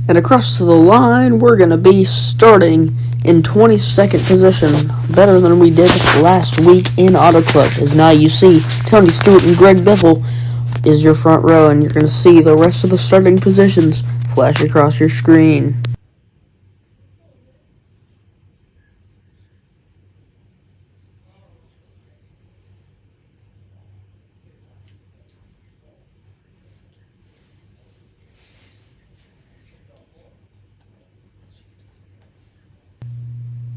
And across to the line, we're going to be starting in 22nd position, better than we did last week in Auto Club. As now you see Tony Stewart and Greg Biffle is your front row, and you're going to see the rest of the starting positions flash across your screen.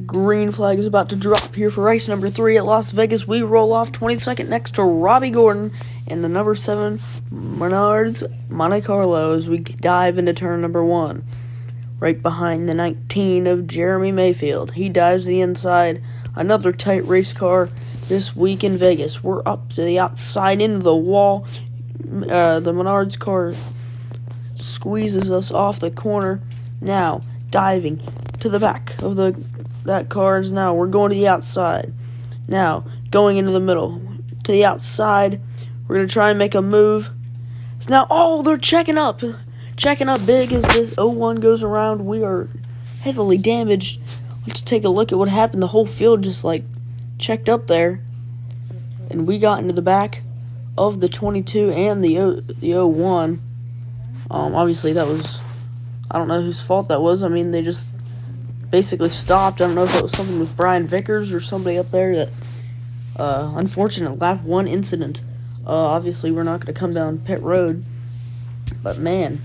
Green flag is about to drop here for race number 3 at Las Vegas. We roll off 22nd next to Robbie Gordon in the number 7 Menards Monte Carlo as we dive into turn number 1. Right behind the 19 of Jeremy Mayfield. He dives the inside. Another tight race car this week in Vegas. We're up to the outside into the wall. The Menards car squeezes us off the corner. Now, diving to the back of that car is now. We're going to the outside. Now, going into the middle. To the outside. We're going to try and make a move. Now, they're checking up. Checking up big as this 01 goes around. We are heavily damaged. Let's take a look at what happened. The whole field just, checked up there. And we got into the back of the 22 and the 01. Obviously, that was... I don't know whose fault that was. I mean, they just basically stopped. I don't know if it was something with Brian Vickers or somebody up there that... unfortunate lap 1 incident. Obviously, we're not going to come down pit road. But, man...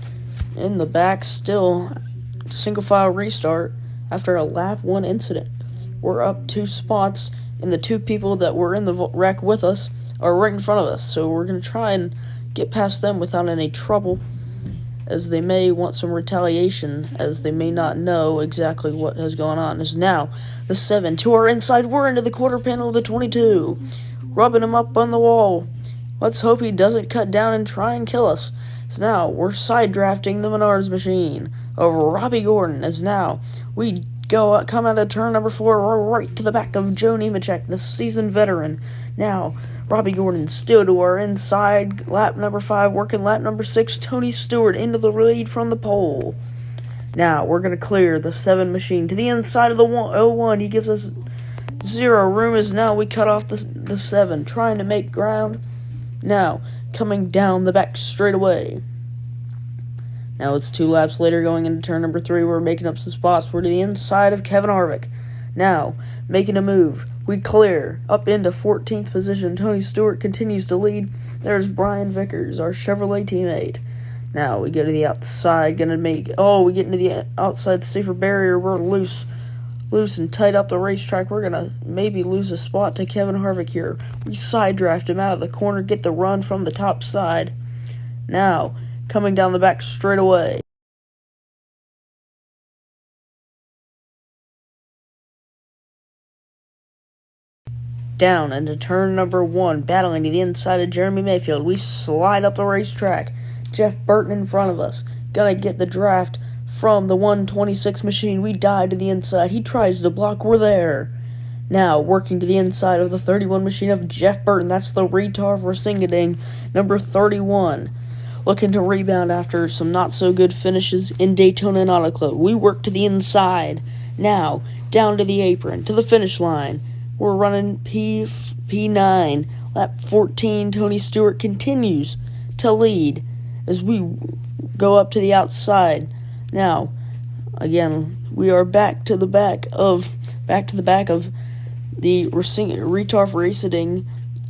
in the back still, single file restart after a lap 1 incident. We're up 2 spots, and the 2 people that were in the wreck with us are right in front of us. So we're going to try and get past them without any trouble, as they may want some retaliation, as they may not know exactly what has gone on. As now, the 7 to our inside, we're into the quarter panel of the 22, rubbing him up on the wall. Let's hope he doesn't cut down and try and kill us. So now, we're side drafting the Menards machine over Robbie Gordon. As now, we come out of turn number 4, right to the back of Joe Nemechek, the seasoned veteran. Now, Robbie Gordon still to our inside, lap number 5, working lap number 6, Tony Stewart into the lead from the pole. Now, we're going to clear the 7 machine to the inside of the 01. He gives us 0 room as now we cut off the 7, trying to make ground. Now, coming down the back straight away. Now it's 2 laps later going into turn number 3. We're making up some spots. We're to the inside of Kevin Harvick. Now, making a move. We clear up into 14th position. Tony Stewart continues to lead. There's Brian Vickers, our Chevrolet teammate. Now we go to the outside. We get into the outside safer barrier. We're loose and tight up the racetrack. We're going to maybe lose a spot to Kevin Harvick here. We side draft him out of the corner, get the run from the top side. Now, coming down the back straight away. Down into turn number 1, battling to the inside of Jeremy Mayfield. We slide up the racetrack. Jeff Burton in front of us. Gonna get the draft from the 126 machine. We dive to the inside. He tries to block. We're there. Now, working to the inside of the 31 machine of Jeff Burton. That's the retard for Singading, number 31. Looking to rebound after some not-so-good finishes in Daytona and Auto Club. We work to the inside. Now, down to the apron, to the finish line. We're running P9. Lap 14, Tony Stewart continues to lead as we go up to the outside. Now, again, we are back to the back of the Retard Racing,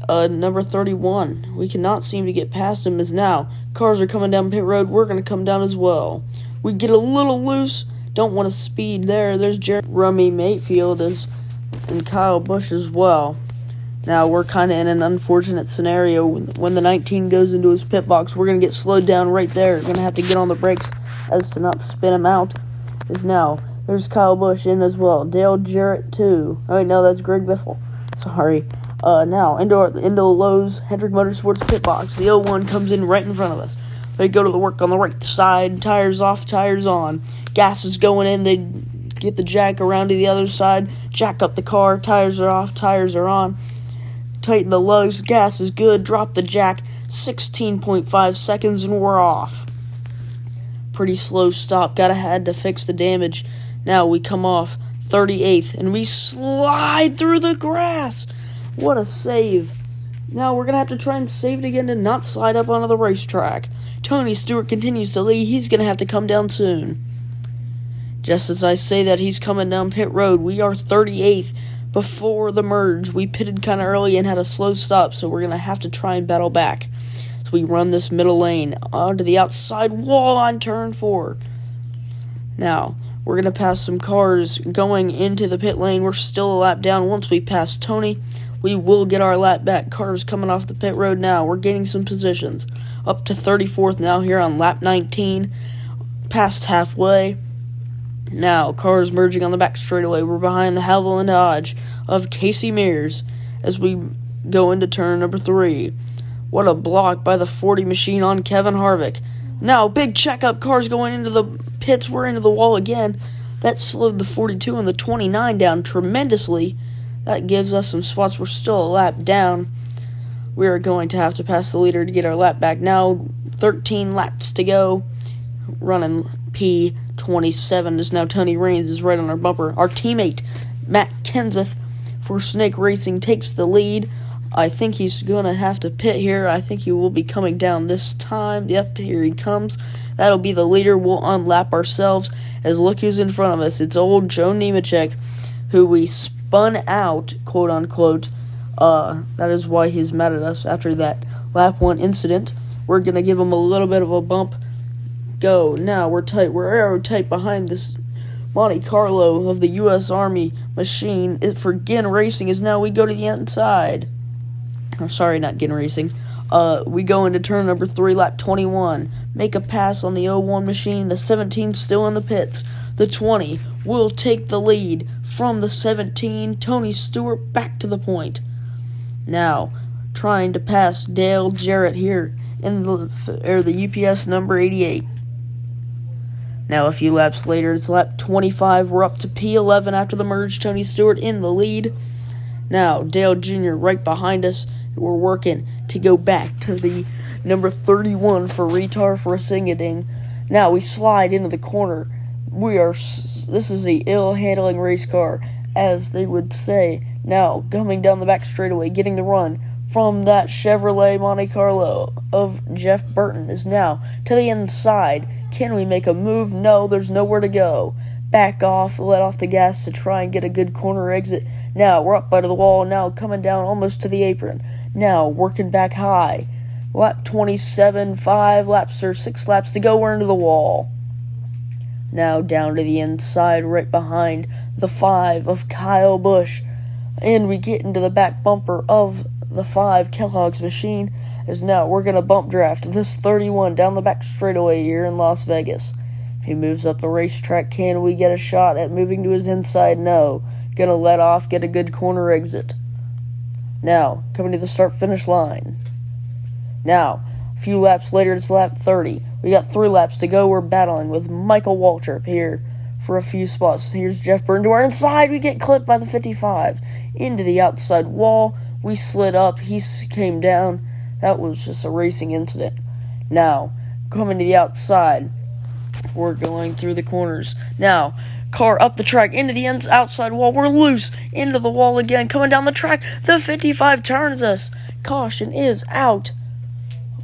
number 31. We cannot seem to get past him as now cars are coming down pit road. We're going to come down as well. We get a little loose. Don't want to speed there. There's Jeremy Mayfield and Kyle Busch as well. Now, we're kind of in an unfortunate scenario. When the 19 goes into his pit box, we're going to get slowed down right there. We're going to have to get on the brakes as to not spin him out. Is now, there's Kyle Busch in as well. Dale Jarrett, too. Oh, wait, no, that's Greg Biffle. Sorry. Now, into Lowe's Hendrick Motorsports pit box. The 01 comes in right in front of us. They go to the work on the right side. Tires off, tires on. Gas is going in. They get the jack around to the other side. Jack up the car. Tires are off, tires are on. Tighten the lugs. Gas is good. Drop the jack. 16.5 seconds and we're off. Pretty slow stop. Had to fix the damage. Now we come off 38th, and we slide through the grass. What a save. Now we're going to have to try and save it again to not slide up onto the racetrack. Tony Stewart continues to lead. He's going to have to come down soon. Just as I say that, he's coming down pit road. We are 38th. Before the merge, we pitted kind of early and had a slow stop, so we're going to have to try and battle back. So we run this middle lane onto the outside wall on turn 4. Now, we're going to pass some cars going into the pit lane. We're still a lap down. Once we pass Tony, we will get our lap back. Cars coming off the pit road now. We're gaining some positions. Up to 34th now here on lap 19. Past halfway. Now, cars merging on the back straightaway. We're behind the Haviland Dodge of Casey Mears as we go into turn number 3. What a block by the 40 machine on Kevin Harvick. Now, big checkup. Cars going into the pits. We're into the wall again. That slowed the 42 and the 29 down tremendously. That gives us some spots. We're still a lap down. We are going to have to pass the leader to get our lap back. Now, 13 laps to go. Running P27 is now Tony Raines is right on our bumper. Our teammate, Matt Kenseth, for Snake Racing takes the lead. I think he's going to have to pit here. I think he will be coming down this time. Yep, here he comes. That'll be the leader. We'll unlap ourselves as look who's in front of us. It's old Joe Nemechek, who we spun out, quote unquote. That is why he's mad at us after that lap 1 incident. We're going to give him a little bit of a bump. Go. Now we're tight. We're aero-tight behind this Monte Carlo of the U.S. Army machine. For Ginn Racing is now we go to the inside. Oh, sorry, not Ginn Racing. We go into turn number 3, lap 21. Make a pass on the 01 machine. The 17 still in the pits. The 20 will take the lead from the 17. Tony Stewart back to the point. Now, trying to pass Dale Jarrett here in the UPS number 88. Now, a few laps later, it's lap 25. We're up to P11 after the merge. Tony Stewart in the lead. Now, Dale Jr. right behind us. We're working to go back to the number 31 for Retar for a sing-a-ding. Now, we slide into the corner. This is a ill-handling race car, as they would say. Now, coming down the back straightaway, getting the run from that Chevrolet Monte Carlo of Jeff Burton is now to the inside. Can we make a move? No, there's nowhere to go. Back off, let off the gas to try and get a good corner exit. Now, we're up by the wall, now coming down almost to the apron. Now, working back high. Lap 27, 6 laps to go, we're into the wall. Now, down to the inside, right behind the 5 of Kyle Busch. And we get into the back bumper of the 5 Kellogg's machine, as now we're going to bump draft this 31 down the back straightaway here in Las Vegas. He moves up the racetrack. Can we get a shot at moving to his inside? No. Gonna let off, get a good corner exit. Now, coming to the start-finish line. Now, a few laps later, it's lap 30. We got 3 laps to go. We're battling with Michael Waltrip here for a few spots. Here's Jeff Burton to our inside. We get clipped by the 55. Into the outside wall. We slid up. He came down. That was just a racing incident. Now, coming to the outside. We're going through the corners. Now, car up the track, into the outside wall. We're loose. Into the wall again. Coming down the track. The 55 turns us. Caution is out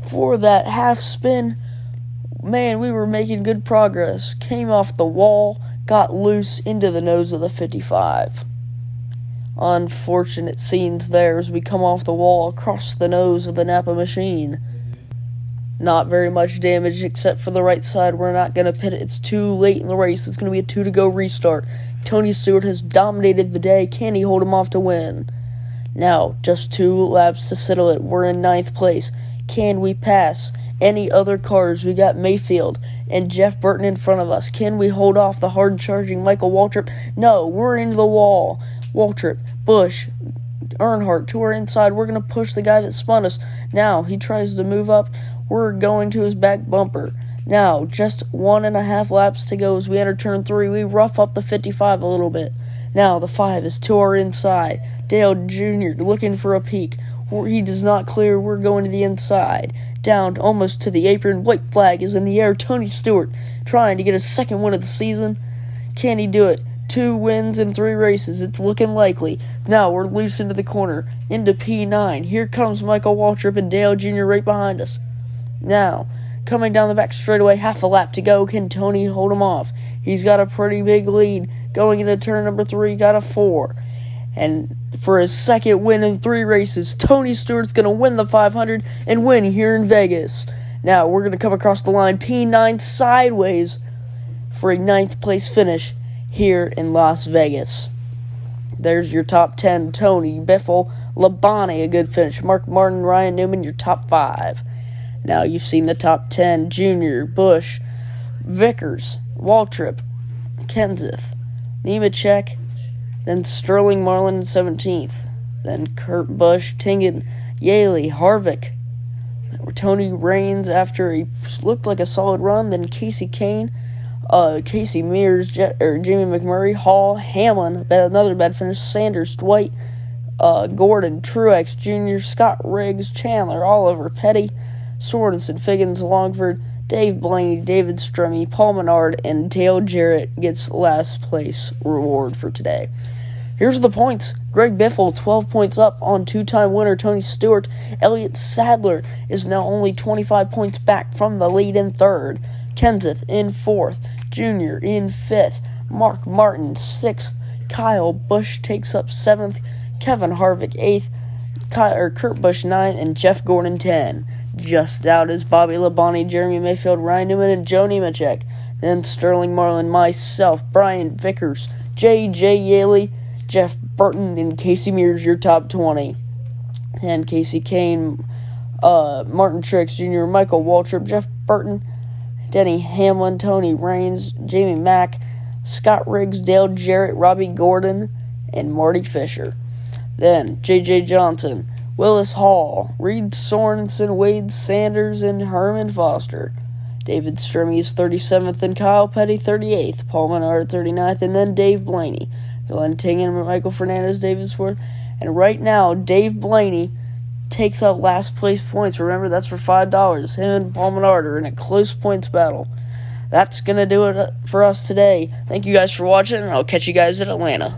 for that half spin. Man, we were making good progress. Came off the wall. Got loose into the nose of the 55. Unfortunate scenes there as we come off the wall across the nose of the Napa machine. Not very much damage except for the right side. We're not going to pit it. It's too late in the race. It's going to be a 2-to-go restart. Tony Stewart has dominated the day. Can he hold him off to win? Now, just 2 laps to settle it. We're in 9th place. Can we pass any other cars? We got Mayfield and Jeff Burton in front of us. Can we hold off the hard-charging Michael Waltrip? No, we're into the wall. Waltrip, Busch, Earnhardt to our inside. We're going to push the guy that spun us. Now, he tries to move up. We're going to his back bumper. Now, just 1.5 laps to go as we enter turn 3. We rough up the 55 a little bit. Now, the 5 is to our inside. Dale Jr. looking for a peek. He does not clear. We're going to the inside. Down almost to the apron. White flag is in the air. Tony Stewart trying to get his second win of the season. Can he do it? 2 wins in 3 races. It's looking likely. Now we're loose into the corner, into P9. Here comes Michael Waltrip and Dale Jr. right behind us. Now, coming down the back straightaway, half a lap to go. Can Tony hold him off? He's got a pretty big lead. Going into turn number 3, got a 4. And for his second win in 3 races, Tony Stewart's going to win the 500 and win here in Vegas. Now, we're going to come across the line P9 sideways for a 9th place finish here in Las Vegas. There's your top 10. Tony, Biffle, Labonte, a good finish. Mark Martin, Ryan Newman, your top 5. Now you've seen the top 10. Junior, Bush, Vickers, Waltrip, Kenseth, Nemechek, then Sterling Marlin in 17th. Then Kurt Busch, Tingen, Yaley, Harvick. Tony Raines after he looked like a solid run. Then Casey Kane, Casey Mears, Jamie McMurray, Hall, Hamlin, another bad finish, Sanders, Dwight, Gordon, Truex Jr., Scott Riggs, Chandler, Oliver, Petty, Sorensen, Figgins, Longford, Dave Blaney, David Stremme, Paul Menard, and Dale Jarrett gets last place reward for today. Here's the points. Greg Biffle, 12 points up on 2-time winner Tony Stewart. Elliott Sadler is now only 25 points back from the lead in 3rd. Kenseth in 4th. Junior in 5th. Mark Martin 6th. Kyle Busch takes up 7th. Kevin Harvick 8th. Kurt Busch 9th. And Jeff Gordon 10. Just out is Bobby Labonte, Jeremy Mayfield, Ryan Newman, and Joe Nemechek. Then Sterling Marlin, myself, Brian Vickers, J.J. Yaley, Jeff Burton, and Casey Mears, your top 20. And Casey Kane, Martin Truex Jr., Michael Waltrip, Jeff Burton, Denny Hamlin, Tony Raines, Jamie Mack, Scott Riggs, Dale Jarrett, Robbie Gordon, and Marty Fisher. Then J.J. Johnson, Willis Hall, Reed Sorensen, Wade Sanders, and Herman Foster. David Stremme is 37th, and Kyle Petty 38th. Paul Menard 39th, and then Dave Blaney. Glenn Tingen, Michael Fernandez, David Swartz. And right now, Dave Blaney takes up last place points. Remember, that's for $5. Him and Paul Menard are in a close points battle. That's going to do it for us today. Thank you guys for watching, and I'll catch you guys at Atlanta.